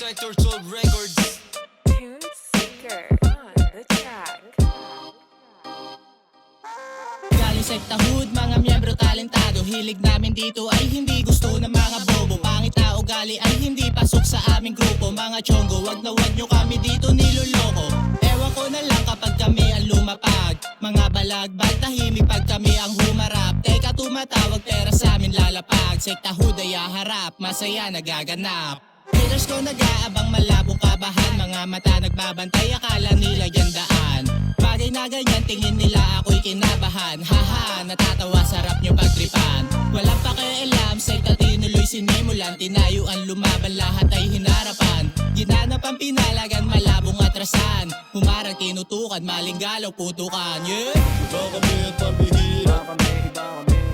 Sector 12 Records. Tune Seeker on the track. Galing sekta hood, mga miyembro talentado. Hilig namin dito ay hindi gusto ng mga bobo. Pangit na ugali ay hindi pasok sa aming grupo. Mga chongo, wag na wag nyo kami dito niloloko. Ewan ko na lang kapag kami ang lumapag. Mga balagbag, tahimik pag kami ang humarap. Teka tumatawag, pera sa amin lalapag. Sekta hood ay harap, masaya nagaganap. Haters ko nag-aabang malabong kabahan. Mga mata nagbabantay, akala nila yan daan. Bagay na ganyan, tingin nila ako'y kinabahan. Haha, natatawa, sarap nyo pagtripan. Walang pakialam, sekta tinuloy sinimulan. Tinayuan, lumaban, lahat ay hinarapan. Ginanap ang pinalagan, malabong atrasan. Humarang tinutukan, maling galaw, putukan. Yeah! Iba kami at pambihira,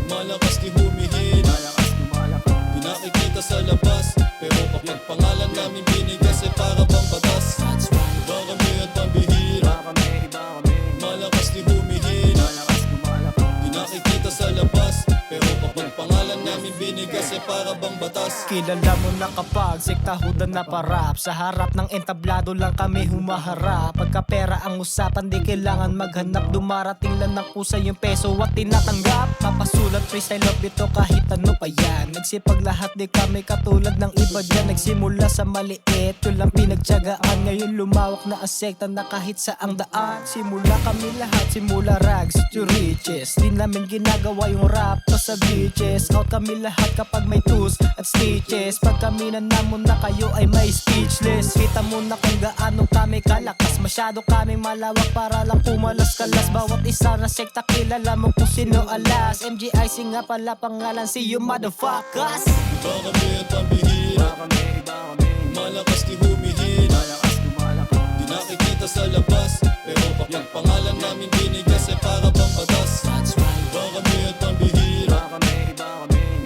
malakas di humihid. Di nakikita sa labas, pero kapag pangalan namin binigas ay para bang batas. Iba kami at pambihira, malakas di humihid. Di nakikita sa labas, pero kapag pangalan namin binigas ay para bang batas. Kilala mo na kapag sektahudan na parap. Sa harap ng entablado lang kami humaharap. Pagka pera ang usapan, di kailangan maghanap. Dumarating lang ng kusay yung peso at tinatanggap. Papasulat freestyle love ito kahit ano pa yan. Nagsipag lahat, di kami katulad ng iba dyan. Nagsimula sa maliit, yun lang pinagtyagaan. Ngayon lumawak na ang sekta na kahit saang daan. Simula kami lahat, simula rags to riches. Di namin ginagawa yung rap to sa beaches. Out kami lahat kapag may tools at stitches. Pag kami nanamon na kayo ay may speechless. Kita mo na kung gaano kami kalakas. Masyado kami malawak para lang pumalas-kalas. Bawat isa na sekta kilala mo kung sino alas. MGIC nga pala pangalan, see you motherfuckers. Iba kami at pambihira, malakas di humihid. Di nakikita sa labas, pero kapag pangalan namin binigas ay para bang batas. Iba kami at pambihira,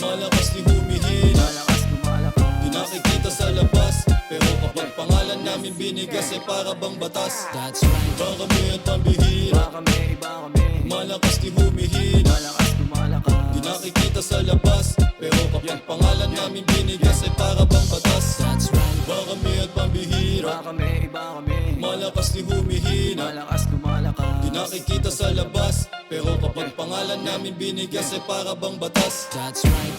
malakas di humihid. Di nakikita sa labas, pero kapag pangalan namin binigas ay para bang batas. Iba kami at pambihira, malakas di humihid. Di nakikita sa labas, pero kapag pangalan namin binigas ay para bang batas. Iba kami at pambihira, malakas di humihid. Di nakikita sa labas, pero kapag pangalan namin binigas ay para bang batas. That's right.